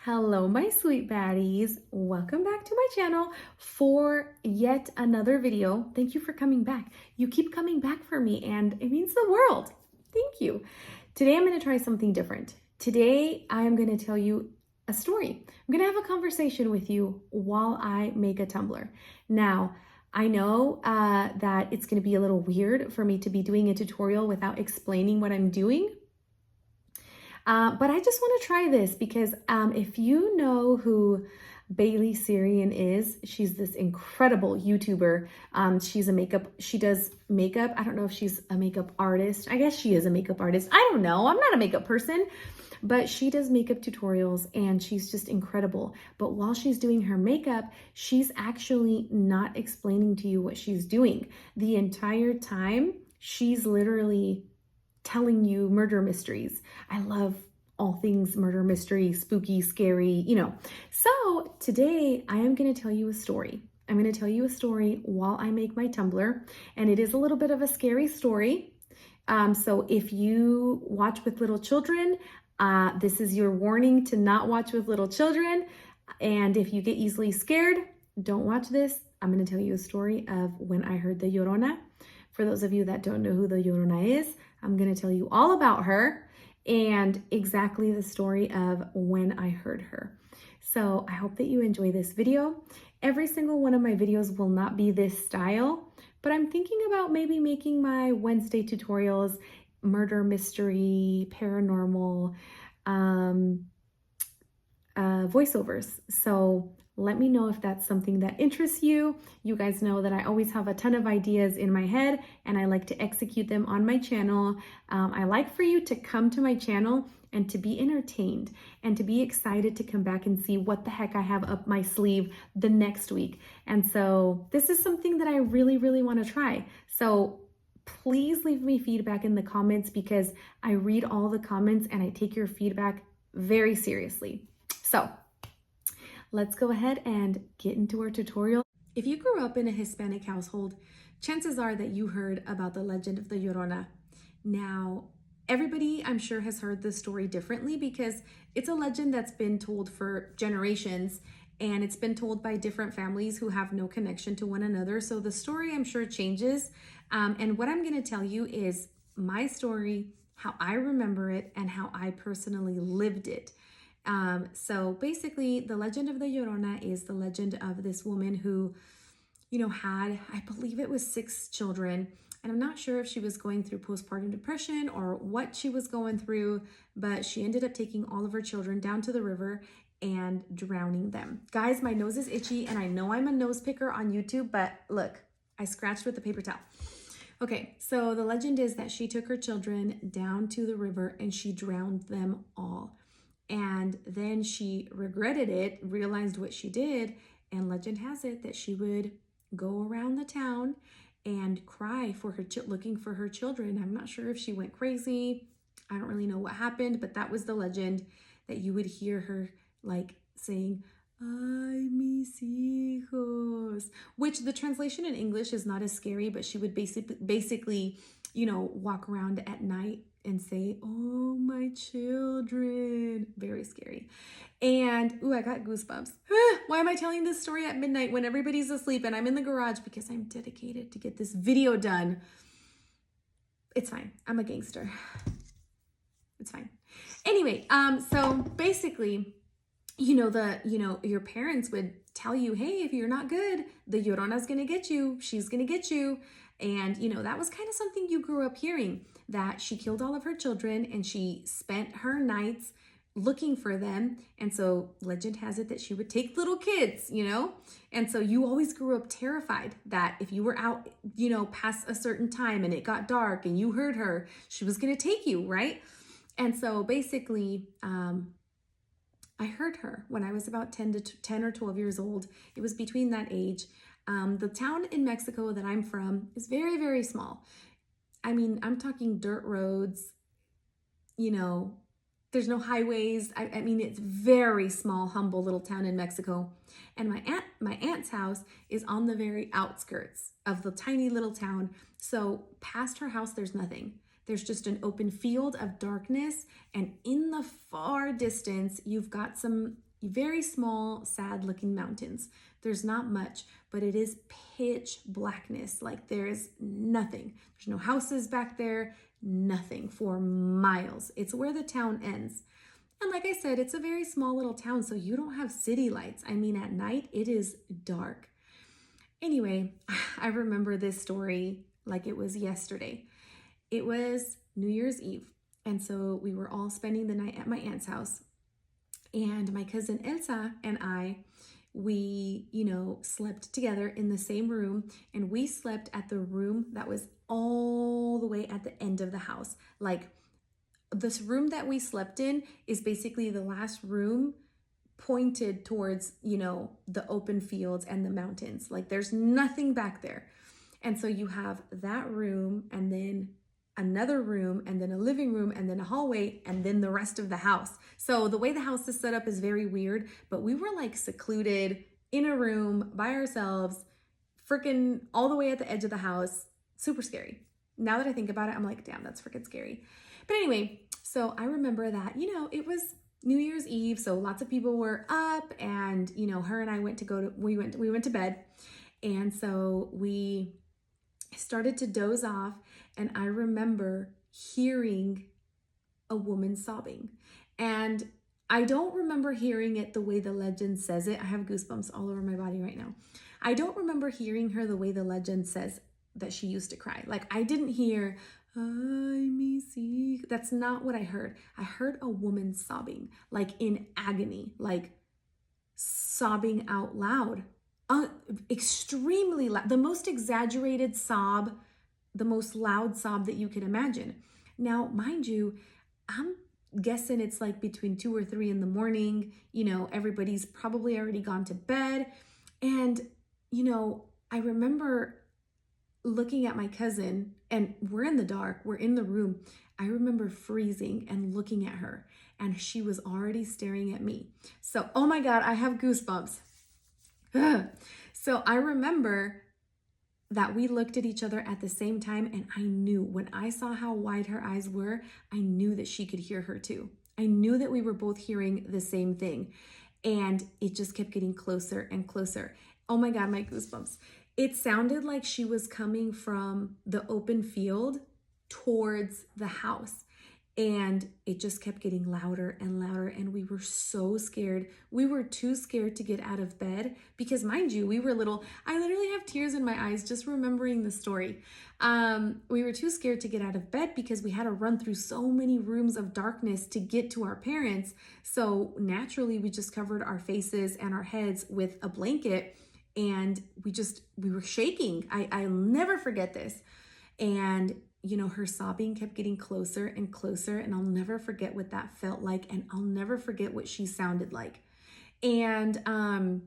Hello, my sweet baddies. Welcome back to my channel for yet another video. Thank you for coming back. You keep coming back for me and it means the world. Thank you. Today I'm going to try something different. Today I am going to tell you a story. I'm going to have a conversation with you while I make a tumbler. Now, I know that it's going to be a little weird for me to be doing a tutorial without explaining what I'm doing. But I just want to try this because if you know who Bailey Syrian is, she's this incredible YouTuber. She does makeup. I don't know if she's a makeup artist. I guess she is a makeup artist. I don't know. I'm not a makeup person, but she does makeup tutorials and she's just incredible. But while she's doing her makeup, she's actually not explaining to you what she's doing. The entire time, she's literally telling you murder mysteries. I love all things murder mystery, spooky, scary, So today I am going to tell you a story. I'm going to tell you a story while I make my tumbler, and it is a little bit of a scary story. So if you watch with little children, this is your warning to not watch with little children. And if you get easily scared, don't watch this. I'm going to tell you a story of when I heard the Llorona. For those of you that don't know who the Llorona is, I'm going to tell you all about her and exactly the story of when I heard her. So I hope that you enjoy this video. Every single one of my videos will not be this style, but I'm thinking about maybe making my Wednesday tutorials murder, mystery, paranormal, voiceovers. So let me know if that's something that interests you. You guys know that I always have a ton of ideas in my head and I like to execute them on my channel. I like for you to come to my channel and to be entertained and to be excited to come back and see what the heck I have up my sleeve the next week. And so this is something that I really, really want to try. So please leave me feedback in the comments because I read all the comments and I take your feedback very seriously. So let's go ahead and get into our tutorial. If you grew up in a Hispanic household, chances are that you heard about the legend of the Llorona. Now, everybody I'm sure has heard this story differently because it's a legend that's been told for generations and it's been told by different families who have no connection to one another. So the story I'm sure changes. And what I'm going to tell you is my story, how I remember it, and how I personally lived it. So basically the legend of the Llorona is the legend of this woman who, had, I believe it was 6 children. And I'm not sure if she was going through postpartum depression or what she was going through, but she ended up taking all of her children down to the river and drowning them. Guys, my nose is itchy and I know I'm a nose picker on YouTube, but look, I scratched with a paper towel. Okay, so the legend is that she took her children down to the river and she drowned them all. And then she regretted it, realized what she did, and legend has it that she would go around the town and cry for her, looking for her children. I'm not sure if she went crazy. I don't really know what happened, but that was the legend, that you would hear her like saying, "Ay, mis hijos," which the translation in English is not as scary, but she would basically, walk around at night and say, "Oh, my children." Very scary. And, ooh, I got goosebumps. Why am I telling this story at midnight when everybody's asleep and I'm in the garage? Because I'm dedicated to get this video done. It's fine. I'm a gangster. It's fine. Anyway, so basically, your parents would tell you, hey, if you're not good, the Llorona's going to get you. She's going to get you. And, that was kind of something you grew up hearing, that she killed all of her children and she spent her nights looking for them. And so legend has it that she would take little kids, and so you always grew up terrified that if you were out, past a certain time and it got dark and you heard her, she was going to take you, right? And so basically, I heard her when I was about 10 or 12 years old. It was between that age. The town in Mexico that I'm from is very, very small. I mean, I'm talking dirt roads, there's no highways. I mean, it's very small, humble little town in Mexico. And my aunt's house is on the very outskirts of the tiny little town. So past her house, there's nothing. There's just an open field of darkness. And in the far distance, you've got some, very small, sad looking mountains. There's not much, but it is pitch blackness. Like there's nothing. There's no houses back there, nothing for miles. It's where the town ends. And like I said, it's a very small little town, so you don't have city lights. I mean, at night, it is dark. Anyway, I remember this story like it was yesterday. It was New Year's Eve, and so we were all spending the night at my aunt's house. And my cousin Elsa and I, we, slept together in the same room, and we slept at the room that was all the way at the end of the house. Like, this room that we slept in is basically the last room pointed towards, the open fields and the mountains. Like there's nothing back there. And so you have that room and then another room and then a living room and then a hallway and then the rest of the house. So the way the house is set up is very weird, but we were like secluded in a room by ourselves, freaking all the way at the edge of the house. Super scary. Now that I think about it, I'm like, damn, that's freaking scary. But anyway, so I remember that, it was New Year's Eve, so lots of people were up, and her and I we went to bed. And so we started to doze off, and I remember hearing a woman sobbing. And I don't remember hearing it the way the legend says it. I have goosebumps all over my body right now. I don't remember hearing her the way the legend says that she used to cry. Like I didn't hear, I miss you. That's not what I heard. I heard a woman sobbing, like in agony, like sobbing out loud, extremely loud, the most exaggerated sob, the most loud sob that you could imagine. Now, mind you, I'm guessing it's like between 2 or 3 in the morning. Everybody's probably already gone to bed. And, I remember looking at my cousin, and we're in the dark, we're in the room. I remember freezing and looking at her, and she was already staring at me. So, oh my God, I have goosebumps. So I remember that we looked at each other at the same time, and I knew when I saw how wide her eyes were, I knew that she could hear her too. I knew that we were both hearing the same thing, and it just kept getting closer and closer. Oh my God, my goosebumps. It sounded like she was coming from the open field towards the house. And it just kept getting louder and louder. And we were so scared. We were too scared to get out of bed because, mind you, we were little. I literally have tears in my eyes just remembering the story. We were too scared to get out of bed because we had to run through so many rooms of darkness to get to our parents. So naturally, we just covered our faces and our heads with a blanket. And we were shaking. I'll never forget this. And, her sobbing kept getting closer and closer. And I'll never forget what that felt like. And I'll never forget what she sounded like. And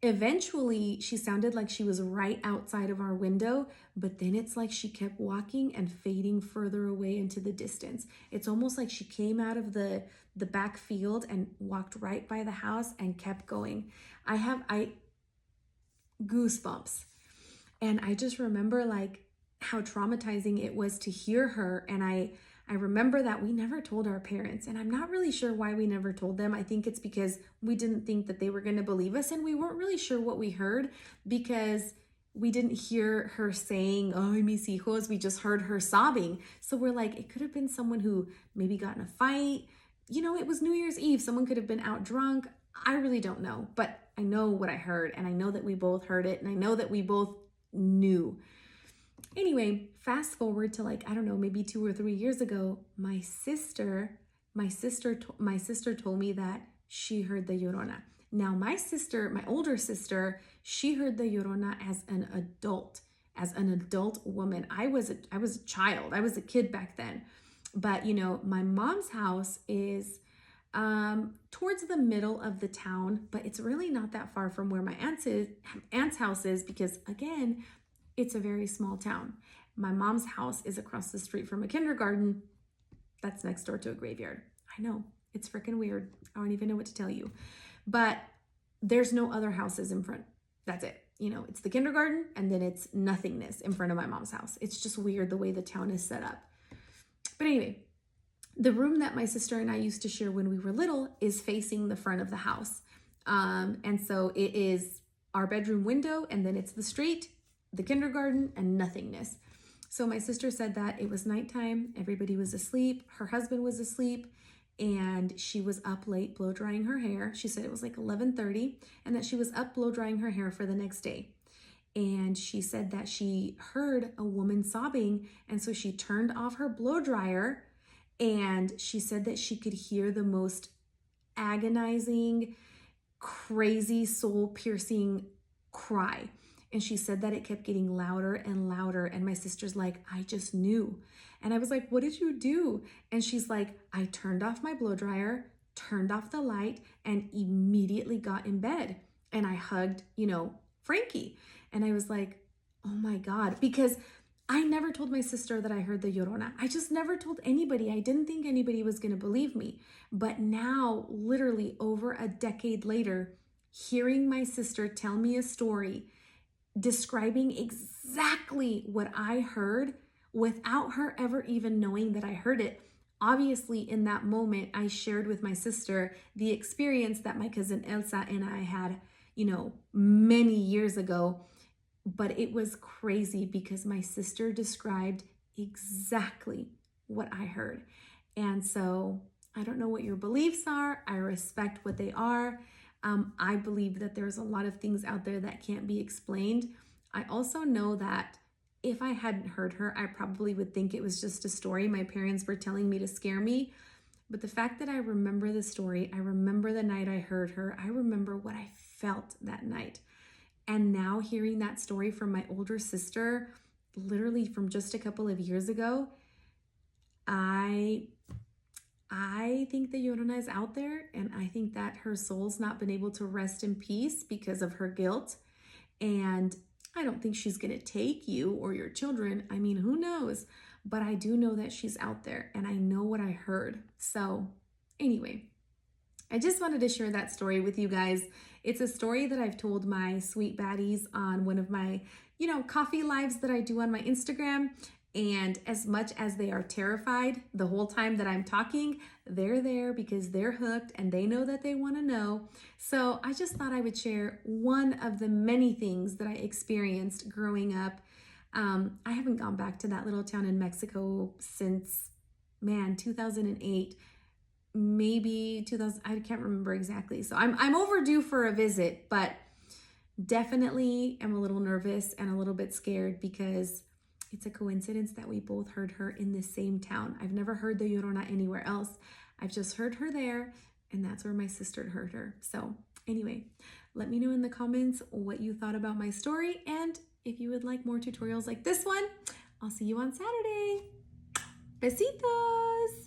eventually she sounded like she was right outside of our window. But then it's like she kept walking and fading further away into the distance. It's almost like she came out of the back field and walked right by the house and kept going. I goosebumps. And I just remember like how traumatizing it was to hear her. And I remember that we never told our parents, and I'm not really sure why we never told them. I think it's because we didn't think that they were going to believe us, and we weren't really sure what we heard because we didn't hear her saying, "Ay, mis hijos." We just heard her sobbing. So we're like, it could have been someone who maybe got in a fight. It was New Year's Eve. Someone could have been out drunk. I really don't know, but I know what I heard, and I know that we both heard it, and I know that we both knew. Anyway, fast forward to like, I don't know, maybe 2 or 3 years ago, my sister told me that she heard the Llorona. Now, my older sister, she heard the Llorona as an adult woman. I was a child. I was a kid back then. But, my mom's house is towards the middle of the town, but it's really not that far from where my aunt's house is because, again, it's a very small town. My mom's house is across the street from a kindergarten that's next door to a graveyard. I know, it's freaking weird. I don't even know what to tell you. But there's no other houses in front. That's it. It's the kindergarten and then it's nothingness in front of my mom's house. It's just weird the way the town is set up. But anyway, The room that my sister and I used to share when we were little is facing the front of the house. And so it is our bedroom window, and then it's the street, the kindergarten, and nothingness. So my sister said that it was nighttime, everybody was asleep, her husband was asleep, and she was up late blow drying her hair. She said it was like 11:30, and that she was up blow drying her hair for the next day. And she said that she heard a woman sobbing, and so she turned off her blow dryer, and she said that she could hear the most agonizing, crazy, soul-piercing cry. And she said that it kept getting louder and louder. And my sister's like, I just knew. And I was like, what did you do? And she's like, I turned off my blow dryer, turned off the light, and immediately got in bed. And I hugged, Frankie. And I was like, oh my God, because I never told my sister that I heard the Llorona. I just never told anybody. I didn't think anybody was going to believe me. But now, literally over a decade later, hearing my sister tell me a story describing exactly what I heard without her ever even knowing that I heard it. Obviously, in that moment, I shared with my sister the experience that my cousin Elsa and I had, many years ago. But it was crazy because my sister described exactly what I heard. And so I don't know what your beliefs are. I respect what they are. I believe that there's a lot of things out there that can't be explained. I also know that if I hadn't heard her, I probably would think it was just a story my parents were telling me to scare me. But the fact that I remember the story, I remember the night I heard her, I remember what I felt that night. And now hearing that story from my older sister, literally from just a couple of years ago, I think the Llorona is out there, and I think that her soul's not been able to rest in peace because of her guilt. And I don't think she's going to take you or your children. I mean, who knows? But I do know that she's out there, and I know what I heard. So anyway, I just wanted to share that story with you guys. It's a story that I've told my sweet baddies on one of my, coffee lives that I do on my Instagram. And as much as they are terrified the whole time that I'm talking, they're there because they're hooked and they know that they want to know. So I just thought I would share one of the many things that I experienced growing up. I haven't gone back to that little town in Mexico since, 2008. Maybe 2000, I can't remember exactly. So I'm overdue for a visit, but definitely am a little nervous and a little bit scared because it's a coincidence that we both heard her in the same town. I've never heard the Llorona anywhere else. I've just heard her there, and that's where my sister heard her. So anyway, let me know in the comments what you thought about my story, and if you would like more tutorials like this one. I'll see you on Saturday. Besitos!